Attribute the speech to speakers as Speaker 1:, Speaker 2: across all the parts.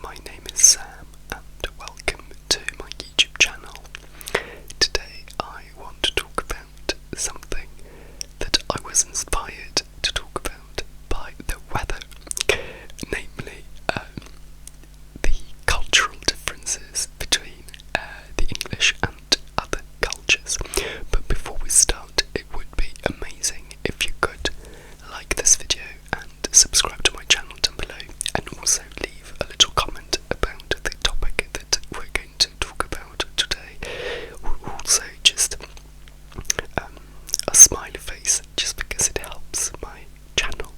Speaker 1: my name is Sam and welcome to my YouTube channel. Today I want to talk about something that I was inspired to talk about by the weather, namely the cultural differences between the English and other cultures. But before we start, it would be amazing if you could like this video and subscribe to my channel down below, and also leave a little comment about the topic that we're going to talk about today, or also just a smiley face, just because it helps my channel.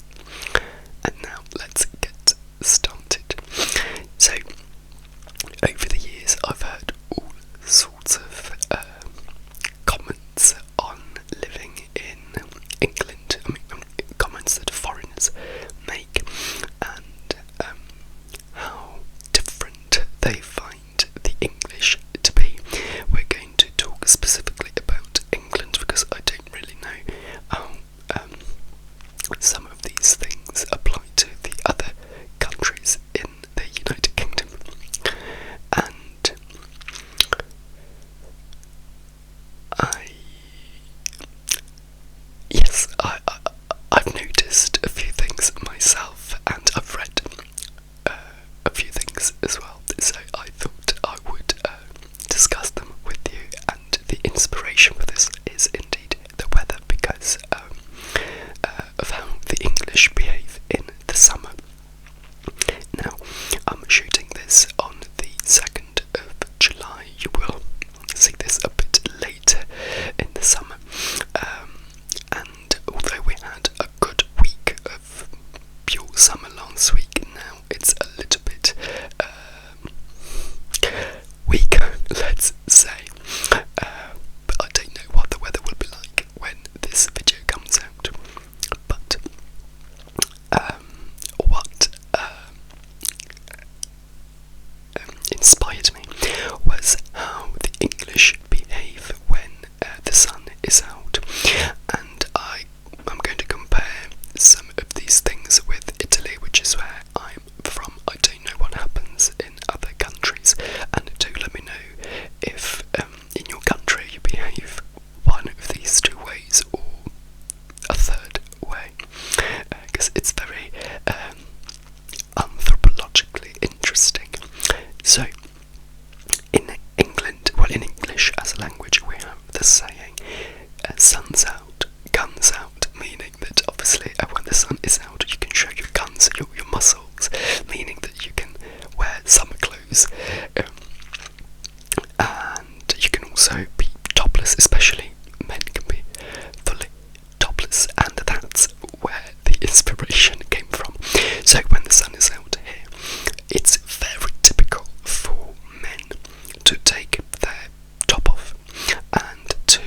Speaker 1: And now let's get started. So, over the years I've heard all sorts of comments on living in England. I mean, comments that foreigners make, and how different they find the English to be. We're going to talk specifically about England because I don't really know how some of these things apply to the other countries in the United Kingdom. And I've noticed a few things myself, and I've read a few things as well, so I thought I would discuss them with you. And the inspiration for this is indeed the weather, because of how the English behave in the summer. Now, I'm shooting this on the 2nd of July. You will see this a bit later in the summer. And although we had a good week of pure summer last week, now it's a little bit weaker, let's say. But I don't know what the weather will be like when this video comes out. But what inspired me was how the English behave when the sun is out, and I'm going to compare some of these things with Italy, which is where I'm from. I don't know what happens in other countries, and do let me know if in your country you behave one of these two ways or a third way, because it's very anthropologically interesting. So, in England, well, in English as a language, we have the saying, sun's out, guns out, meaning that obviously when the sun is out, you can show your guns, your muscles, meaning that you can wear summer clothes, and you can also be topless, especially men can be fully topless, and that's where the inspiration came from. So when the sun is out here, it's very typical for men to take their top off and to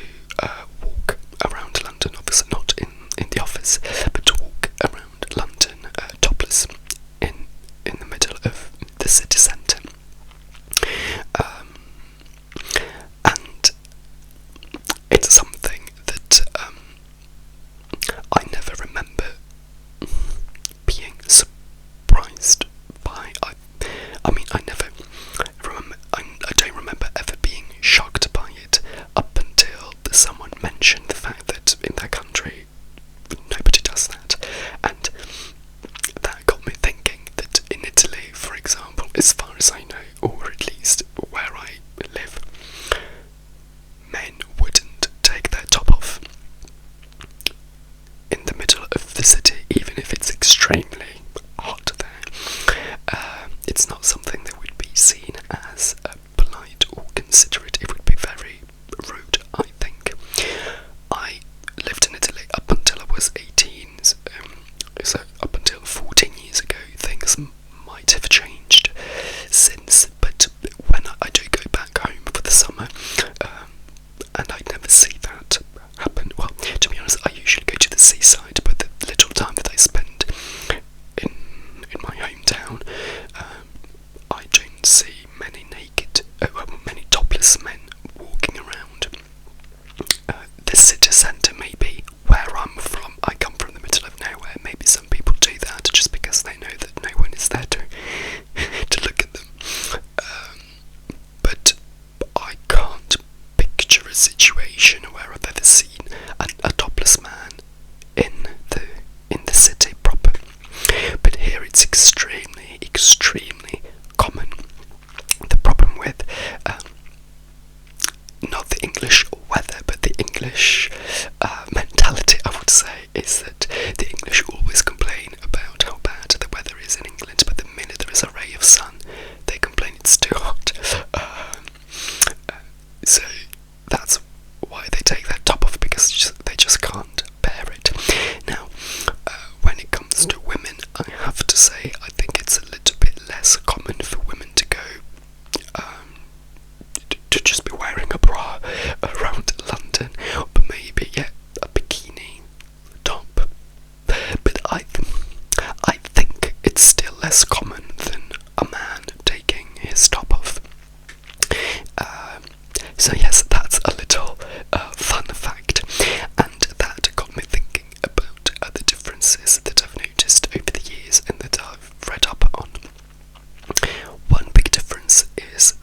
Speaker 1: walk around London, obviously not in the office, but to walk around London topless in the middle of the city centre. And it's something that I never remember being surprised by. I mean, I never remember. I don't remember ever being shocked by it up until someone mentioned the fact that in their country nobody does that, and that got me thinking that in Italy, for example, as far as I know, or at least where I live, men wouldn't take their top off in the middle of the city, even if it's extremely hot there. It's not something that would be seen as polite or considerate. It would be very rude, I think. I lived in Italy up until I was 18, so up until 14 years ago. Things might have changed since, but when I do go back home for the summer, and I never see that happen. Well, to be honest, I usually go to the seaside, but the little time that I spend in my hometown, I don't see many many topless men walking around. The city centre, maybe where I'm from. I come from the middle of nowhere. Maybe some people do that just because they know that no one is there to look at them.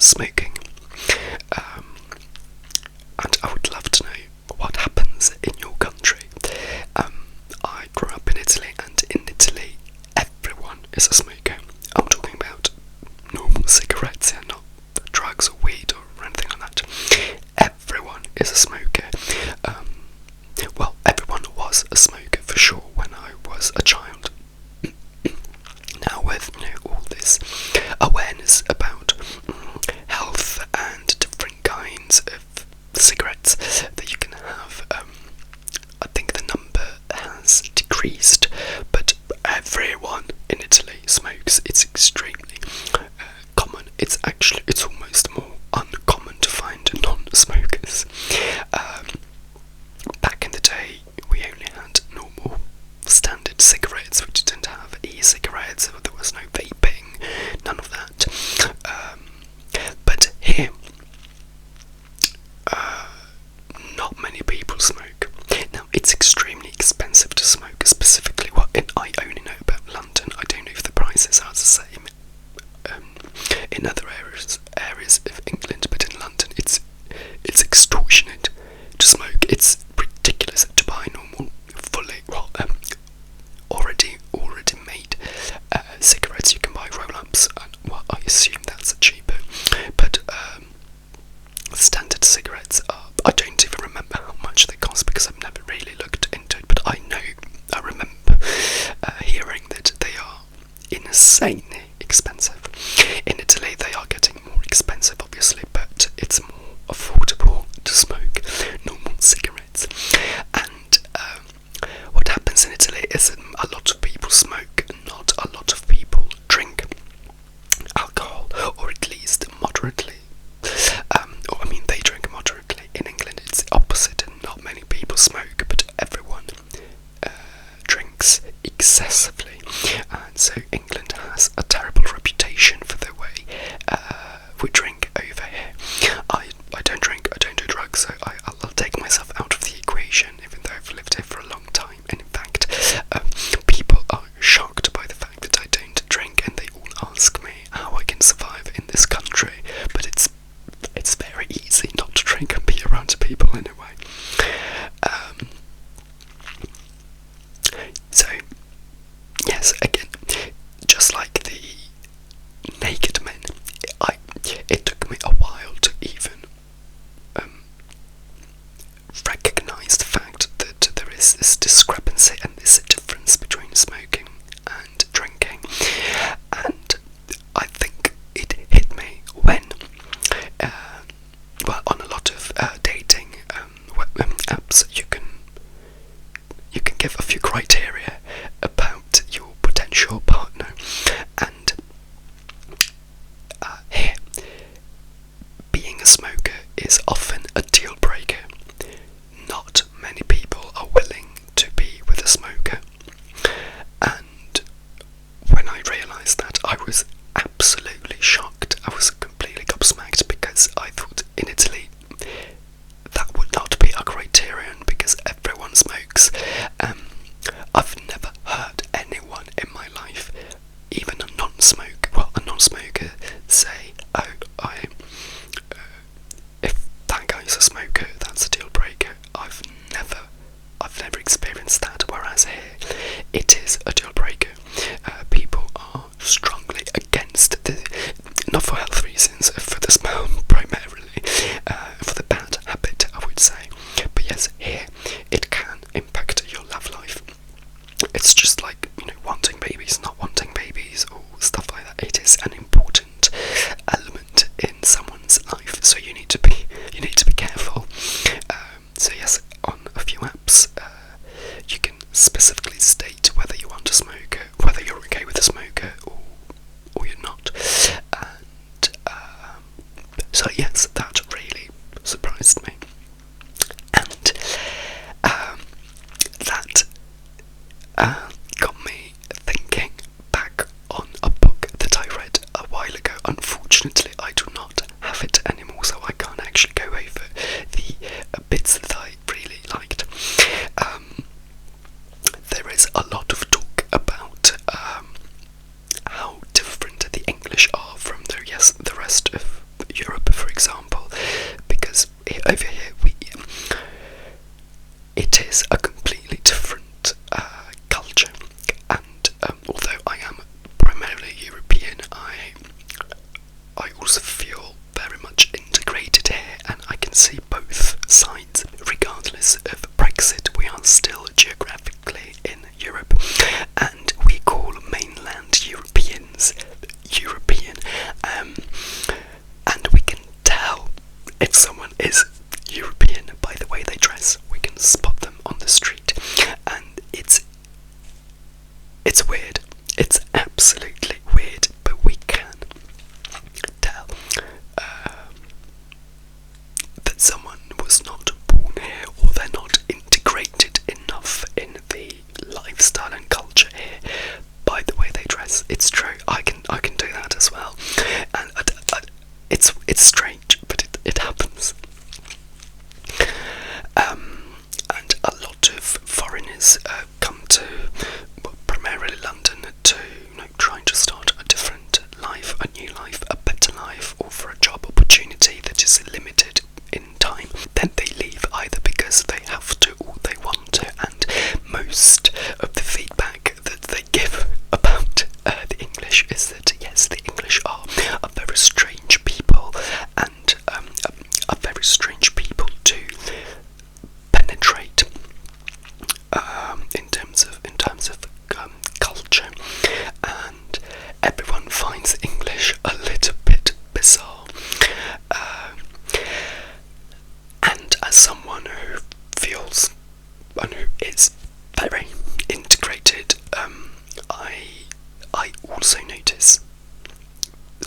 Speaker 1: smoking. And I would love to know what happens in your country. I grew up in Italy, and in Italy, everyone is a smoker. I'm talking about normal cigarettes, yeah, not drugs or weed or anything like that. Everyone is a smoker. Well, everyone was a smoker for sure when I was a child. Now with all this awareness about health and different kinds of cigarettes that you can have, I think the number has decreased, but everyone in Italy smokes. It's extremely common. It's almost more uncommon to find non-smokers. Back in the day, we only had normal standard cigarettes. We didn't have e-cigarettes. There was no vaping, none of that. But here, not many people smoke. Now, it's extremely expensive to smoke, specifically. I only know about London. I don't know if the prices are the same in other areas of England, but in London, it's extortionate to smoke. It's ridiculous to buy normal, already made cigarettes. You can buy roll-ups, and I assume that's cheaper. But standard cigarettes I don't even remember how much they cost because I've never really looked into it. But I remember hearing that they are insanely expensive. In Italy, they are getting more expensive, obviously, but it's more affordable to smoke normal cigarettes. And what happens in Italy is a lot of people smoke, not a lot of people drink alcohol, or at least moderately. They drink moderately. In England, it's the opposite, and not many people smoke, but everyone drinks excessively. And so England has a terrible reputation for the way we drink over here. I don't drink, I don't do drugs, so I'll take myself out of the equation, even though I've lived here for a long time. And in fact, people are shocked by the fact that I don't drink, and they all ask me how I can survive in this country. But it's very easy not to drink and be around people anyway. So, yes, again, just like the naked men, it took me a while to even recognise the fact that there is this discrepancy and this difference between smoking and drinking. And I think it hit me when, on a lot of dating apps, you can give a few criteria about your potential partner, and here, being a smoker is often a deal breaker. Not many people are willing to be with a smoker, and when I realised that, I was absolutely shocked. I was completely gobsmacked, because I thought in Italy that would not be a criterion, because everyone smokes. I've never heard anyone in my life, even a non-smoker, say, "Oh, if that guy's a smoker, that's a deal breaker." I've never experienced that. Whereas here, it is a deal breaker. People are strongly against not for health reasons, for the smell primarily, for the bad habit, I would say. But yes, here it can impact your love life. It's just like wanting babies, not wanting babies, or stuff like that. It is an important element in someone's life, so you need to be careful. So yes, on a few apps, you can specifically state whether you want a smoker, whether you're okay with a smoker, or you're not. And so yes, that really surprised me, and that got me thinking back on a book that I read a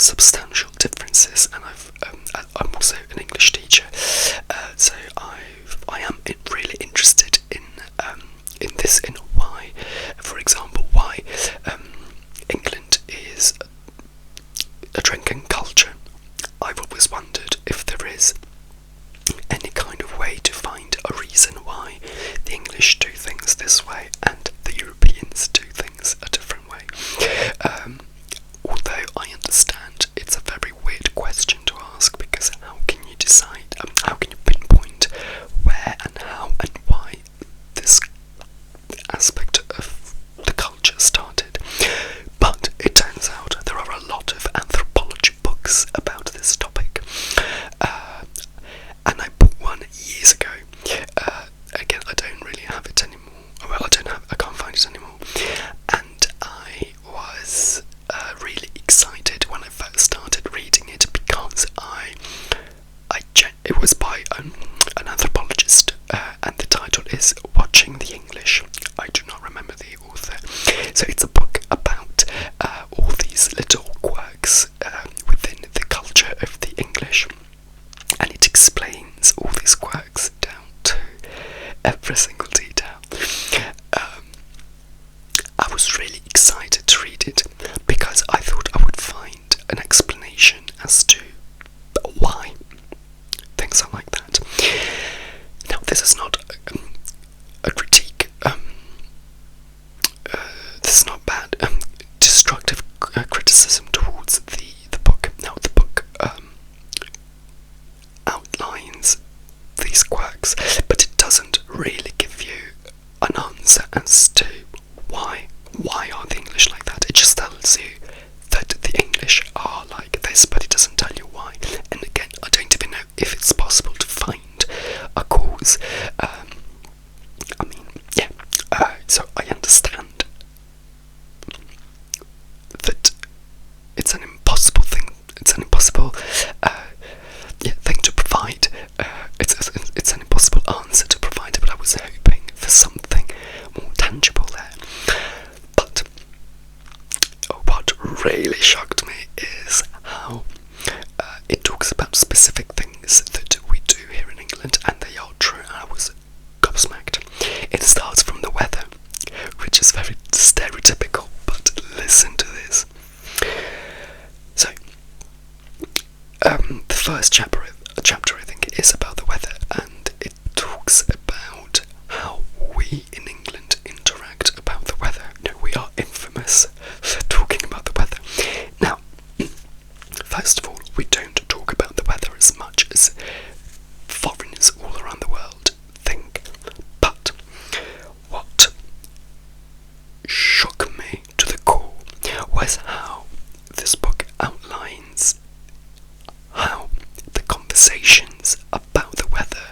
Speaker 1: substantial differences, and I'm also an English teacher, so I am really interested in this, in why, for example, why England is a drinking culture. I've always wondered if there is any kind of way to find a reason why the English do things this way and the Europeans do things a different way. Although I understand it's a very weird question to ask, because how can you decide, how can you pinpoint where and how and why this aspect of the culture started? But it turns out there are a lot of anthropology books about this topic, and I bought one years ago. Again, I don't really have it anymore. Well, I can't find it anymore. And I was really excited when I first started reading it, because it was by an anthropologist, and the title is Watching the English. I do not remember the author. So it's a book about all these little quirks within the culture of the English, and it explains all these quirks down to every single detail. I was really excited to read it, because I thought I would find an explanation as to why things are like that. Now, this is not a critique, this is not bad, destructive criticism towards the book. Now, the book outlines these quirks, but it doesn't really give you an answer as to why are the English like that. It just tells you that the English are like this, but it doesn't tell you why. And again, I don't even know if it's possible to find a cause. So I understand that it's an impossible thing. It's an impossible thing to provide. It's an impossible answer to provide. But I was hoping for something more tangible there. But what really shocked me is how it talks about specific things that we do here in England, and they are true. I was gobsmacked. It starts from the weather, which is very stereotypical, but listen to this. So, the first chapter I think is about the weather, and it talks about how we in England interact about the weather. No, we are infamous for talking about the weather. Now, first of all, we don't talk about the weather as much as foreigners all around the world think. But what shook me to the core was how this book outlines how the conversations about the weather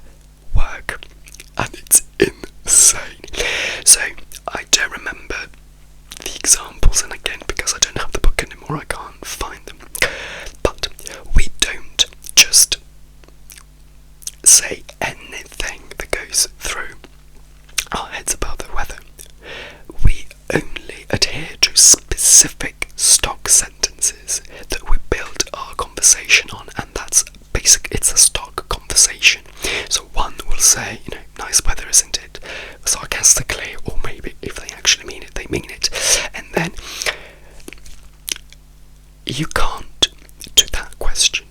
Speaker 1: work, and it's insane. So I don't remember the examples, and again, because I don't have the book anymore, I can't find them. But we don't just say anything that goes through our heads about the weather. We only adhere to specific stock sentences that we build our conversation on, and that's basic. It's a stock conversation. So one will say, nice weather, isn't it? Sarcastically, or maybe if they actually mean it, they mean it. And then you can't, to that question,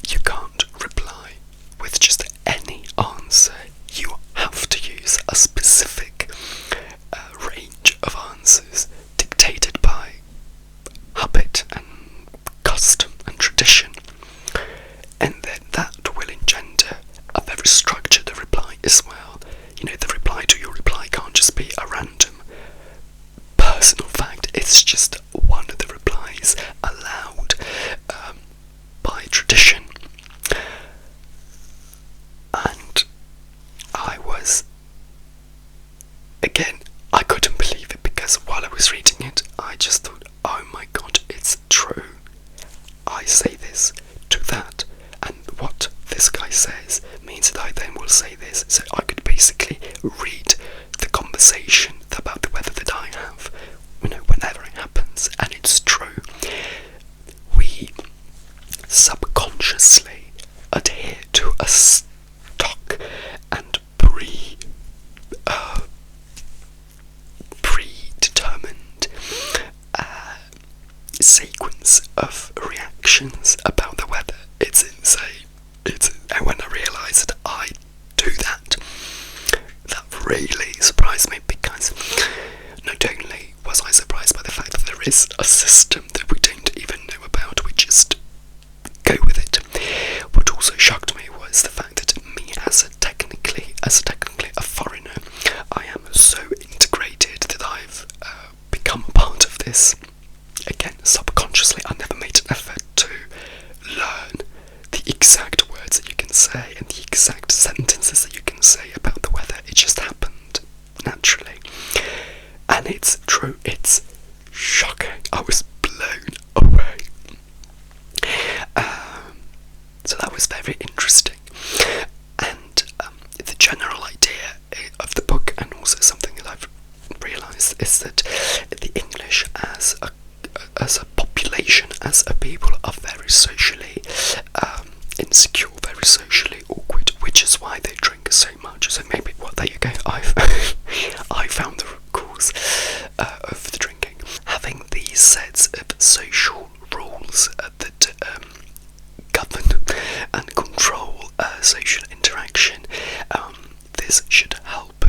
Speaker 1: you can't reply with just any answer. You have to use a specific range of answers dictated by habit and custom and tradition, and then that will engender a very structured reply as well. The reply to your reply can't just be a random personal fact. It's just one of the replies allowed by tradition. And I couldn't believe it, because while I was reading it, I just thought, oh my god, it's true. I say this to that, and what this guy says means that I then will say this. So I could basically read the conversation about the weather that I have, whenever it happens, and it's true. We subconsciously adhere to a stock and predetermined sequence of reactions about the weather. It's insane. And when I realised I do that, that really surprised me, because not only was I surprised by the fact that there is a system that we don't even know about, we just go with it. What also shocked me was the fact that me, as technically a foreigner, I am so integrated that I've become a part of this. Again, subconsciously, I never made an effort to learn the exact words that you can say and the exact sentences that you can say about the weather. It just happened naturally. And it's true, it's shocking. I was blown away. So that was very interesting. And the general idea of the book, and also something that I've realised, is that the English as a population, as a people, are very socially insecure, very socially awkward, which is why they drink so much. So maybe, well, there you go, I found the cause of the drinking. Having these sets of social rules that govern and control social interaction, this should help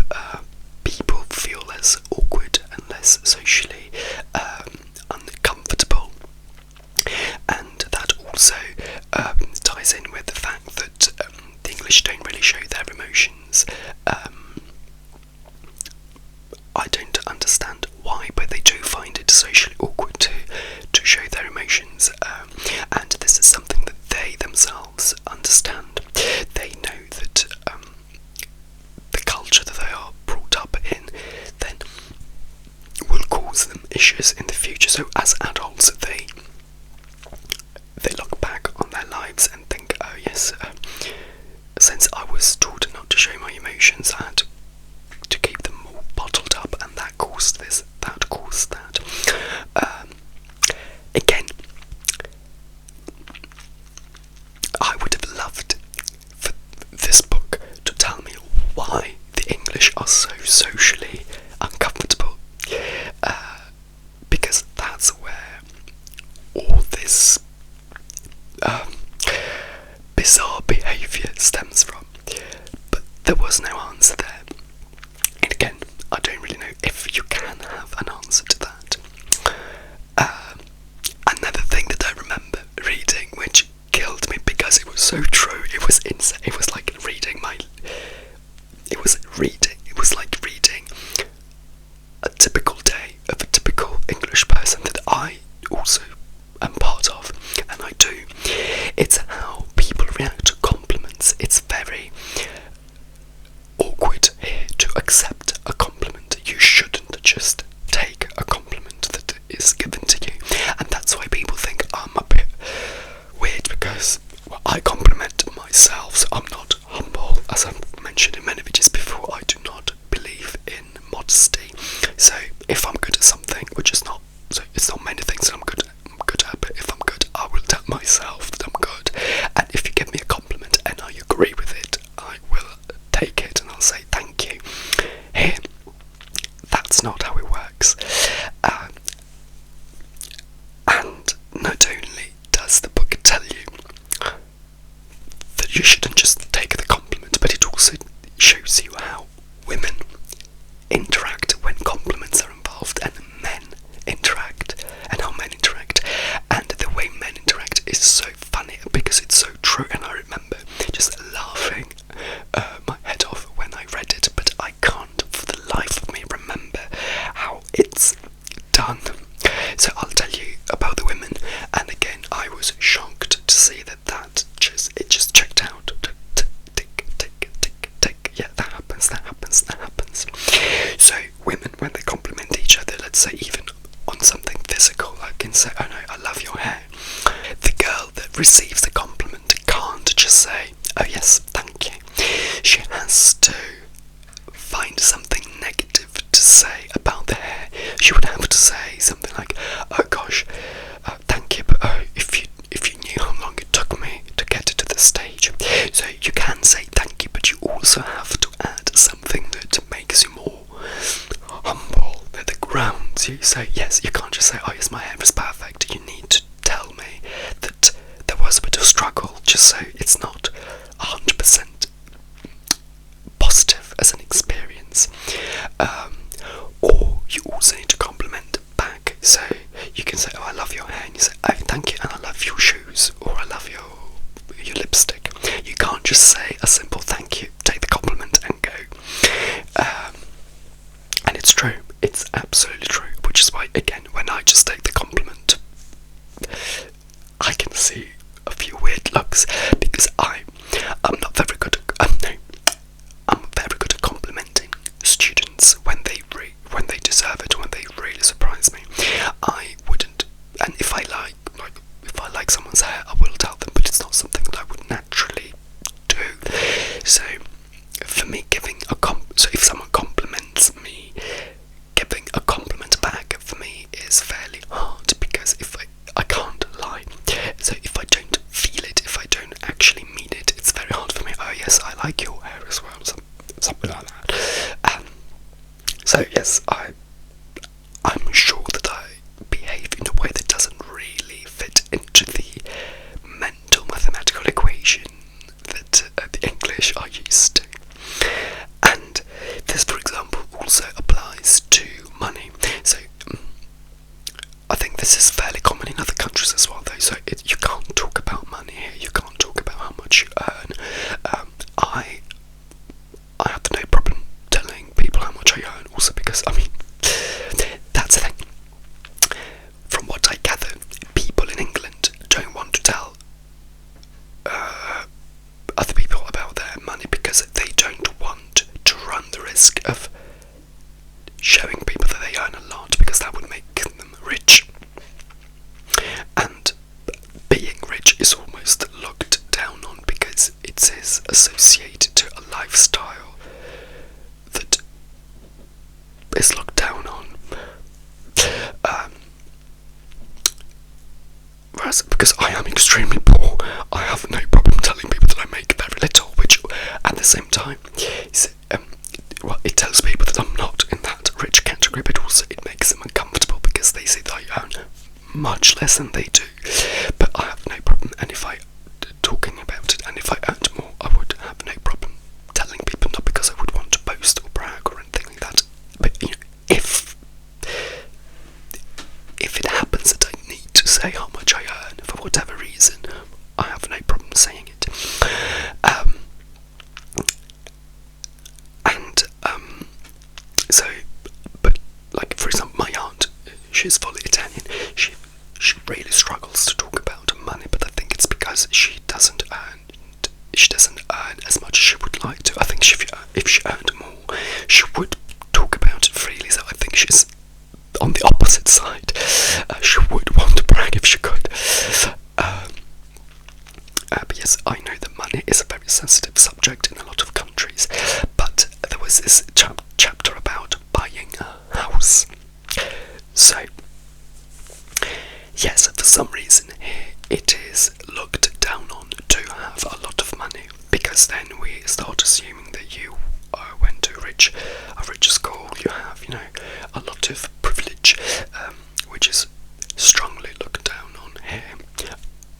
Speaker 1: people feel less awkward and less socially uncomfortable. And that also ties in with the fact that the English don't really show their emotions. I don't understand why, but they do find it socially awkward to show their emotions, and this is something that they themselves understand. They know that the culture that they are brought up in then will cause them issues in the future. So as adults, they look back on their lives and think, oh yes, since I was taught not to show my emotions, I had to keep them all bottled up, and that caused this, that caused that. Again, I would have loved for this book to tell me why the English are so socially uncomfortable, because that's where all this bizarre behaviour stems from. But there was no answer there. And again, I don't really know if you can have an answer to that. Another thing that I remember reading, which killed me because it was so true, it was insane. It was like reading a typical day of a typical English person that I also am part of, and I do. It's how people react to compliments. It's very awkward here to accept a compliment. You shouldn't just take a compliment that is given to you, and that's why people think I'm a bit weird, because I compliment myself, so I'm not humble. As I've mentioned in many videos before, I do not believe in modesty. So if I'm good at something, which is not, so it's not many things that I'm good at, but if I'm good, I will tell myself that I'm good. And if you give me a compliment and I agree with it, I will take it and I'll say thank you. Here, that's not how it works. And not only does the book tell you that you shouldn't just take the compliment, but it also shows you how women interact when compliments are involved, and men interact, and how men interact. And the way men interact is so funny because it's so true, and I remember just laughing my head off when I read it, but I can't for the life of me remember how it's done. So I'll tell you about the women, and again, I was shocked to see that it just checked out. Tick, tick, tick, tick. Yeah, that happens. So women, when they compliment each other, let's say even on something physical, I can say, oh no, I love your hair. The girl that receives the compliment can't just say, oh yes, thank you. She has to find something negative to say about the hair. She would have to say something like, oh gosh, thank you, but if you knew how long it say, yes, you can't just say, oh yes, my hair is perfect. You need to tell me that there was a bit of struggle, just so it's not 100% positive as an experience. Or you also need to compliment back, so you can say, oh, I love your hair, and you say, oh, thank you, and I love your shoes, or I love your lipstick. You can't just say a simple thank you, take the compliment and go. And it's true, it's absolutely true, which is why, again, when I just take the compliment, I can see a few weird looks, because I'm not very good at, I'm very good at complimenting students when they deserve it, when they really surprise me. I wouldn't, and if I like someone's hair, I will tell them, but it's not something that I would naturally do. So for me, so if someone compliments me, giving a compliment back for me is fairly hard, because if I can't lie. So if I don't feel it, if I don't actually mean it, it's very hard for me. Oh yes, I like your hair as well, something like that. So yes, I'm sure that I behave in a way that doesn't really fit into the mental mathematical equation that the English are used to. And this, for example, also applies to money. So I think this is fairly common in other countries as well, though. So you can't talk about money here. You can't talk about how much you earn. I have no problem telling people how much I earn, also because, I mean, that's the thing. From what I gather, people in England don't want to tell other people about their money because they don't want to run the risk of showing people that they earn a lot, because that would make them rich. And being rich is almost looked down on because it is associated to a lifestyle that is looked down on. Whereas, because I am extremely poor, I have no problem telling people that I make very little, which at the same time it tells people that I'm not in that rich category, but also it makes them uncomfortable because they see that I earn much less than they do. But I have no problem, and if I talking about it, and if I earned more, I would have no problem telling people, not because I would want to boast or brag or anything like that. But you know, if it happens that I need to say how much I earn for whatever reason, I have no problem saying it. So, but like for example, my aunt, she's fully Italian. She really struggles to talk about money, but I think it's because she doesn't earn as much as she would like to. I think if she earned more, she would talk about it freely. So I think she's on the opposite side. She would want to brag if she could. But yes, I know that money is a very sensitive subject in a lot of countries. But there was this chapter about buying a house. So yes, for some reason here it is looked down on to have a lot of money, because then we start assuming that you went to a rich school, you have, you know, a lot of privilege, which is strongly looked down on here.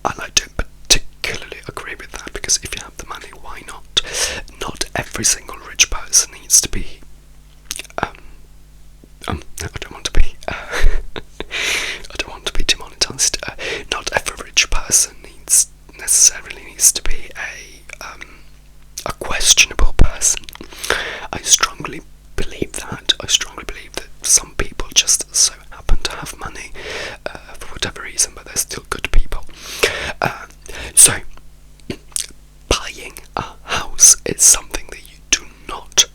Speaker 1: And I don't particularly agree with that, because if you have the money, why not? Not every single rich person needs to be I don't want to be I don't want to be demonetized. Not every rich person necessarily needs to be a questionable person. I strongly believe that. I strongly believe that some people just so happen to have money for whatever reason, but they're still good people. So buying a house is something that you do not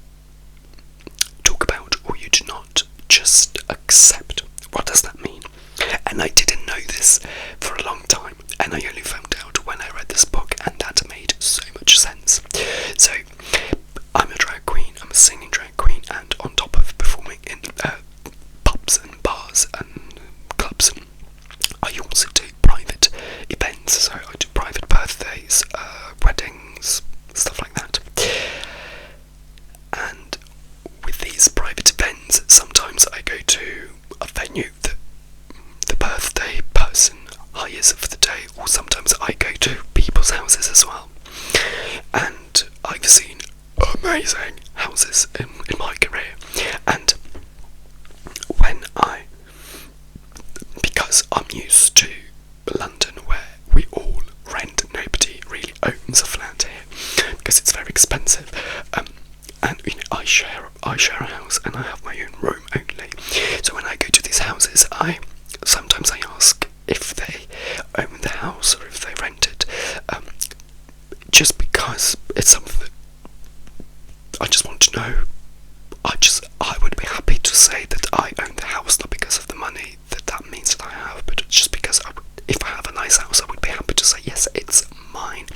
Speaker 1: talk about, or you do not just accept. What does that mean? And I didn't know this for a long time, and I only found out when I read this book, and that made so much sense. So sometimes I go to people's houses as well, and I've seen amazing houses in my career. And because I'm used to London, where we all rent, nobody really owns a flat here because it's very expensive. And I share a house, and I have my own room only. So when I go to these houses, sometimes I ask if they own the house or if they rent it, just because it's something that I just want to know. I would be happy to say that I own the house, not because of the money that means that I have, but just because if I have a nice house, I would be happy to say yes, it's mine.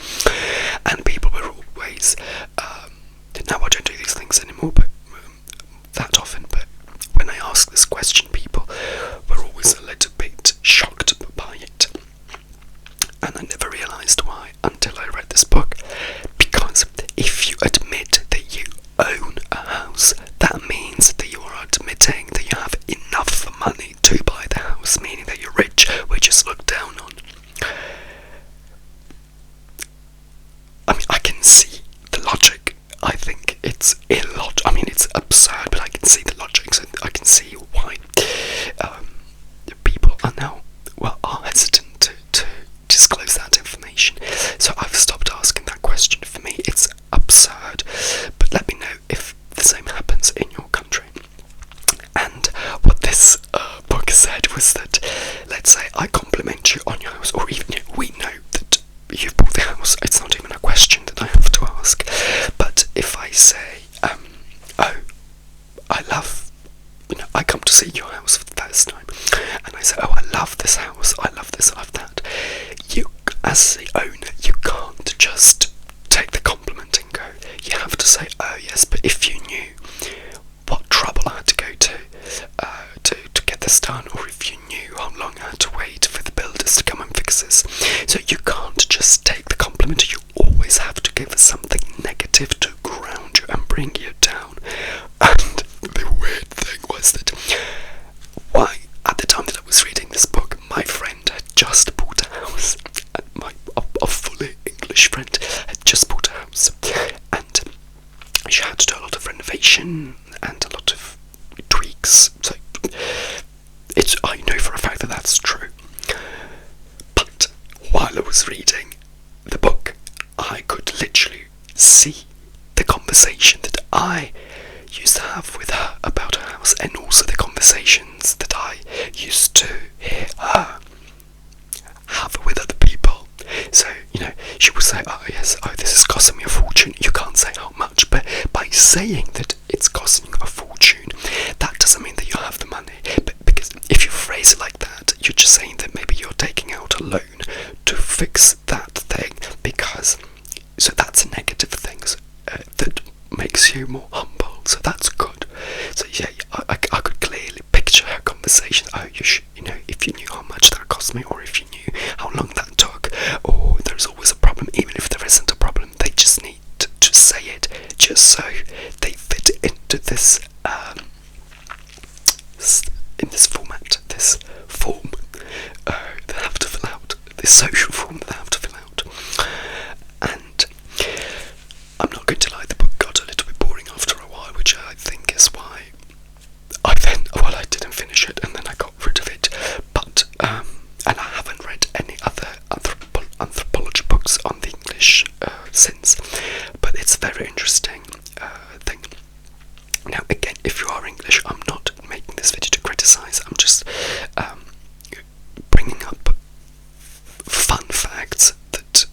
Speaker 1: And people were always, now I don't do these things anymore, but that often. But when I ask this question, people were always a little bit shocked by it, and I never realised why until I read this book. Because if you admit that you own a house, that means that you are admitting that you have enough money to buy the house, meaning that you're rich, which is looked down on. I mean, I can see the logic. I think it's illogical. I mean, it's absurd, but I can see the logic, so I can see why people are hesitant to disclose that information. So I've stopped asking that question. For me, it's absurd, but let me know if the same happens in your country. And what this book said was that, let's say I compliment you on your house, or even we know that you've bought the house, it's not even a question that I have to ask. But if I say, I come to see your house for the first time, and I say, I love this house, I love this, I love that, you, as the owner, you can't just take the compliment and go. You have to say, oh yes, but if you knew what trouble I had to go to get this done, or if you knew how long I had to wait for the builders to come and fix this. So you can't just take the compliment, you always have to give us something negative to ground you and bring you down. And the weird thing was that at the time that I was reading this book, my friend had just bought a house, and a fully English friend had just bought a house, and she had to do a lot of renovation and a lot of tweaks. So I know for a fact that that's true. But while I was reading the book, I could literally see the conversation that I used to have with her about her house, and also the conversations that I used to hear her have with other people. So, she would say, this is costing me a fortune. You can't say how much, but by saying that it's costing you a fortune, that doesn't mean that you have the money. But because if you phrase it like that, you're just saying that maybe you're taking out a loan to fix that thing, so that's a negative thing that makes you more humble. So that's good. So yeah, I could clearly picture her conversation. If you knew how much that cost me, or if you knew how long that took, or there's always a problem, even if there isn't a problem, they just need to say it, just so they fit into this in this format, this form they have to fill out, this social form they have to fill out. And I'm not going to lie, the book got a little bit boring after a while, which I think is why I didn't finish it, and then I got rid of it. But and I haven't read any other anthropology books on the English since, but it's a very interesting thing. Now again, if you are English, I'm not making this video to criticise, I'm just bringing up fun facts that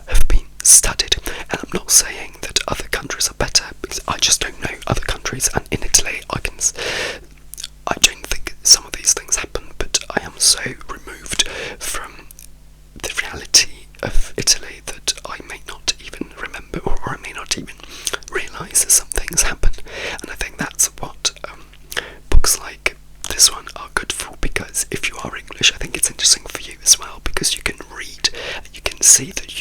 Speaker 1: have been studied, and I'm not saying that other countries are better, because I just don't know other countries. And in Italy, I don't think some of these things happen, but I am so removed from the reality of Italy that I may not even remember, or I may not even realise that some things happen. And I think that's what books like this one are good for, because if you are English, I think it's interesting for you as well, because you can read, you can see that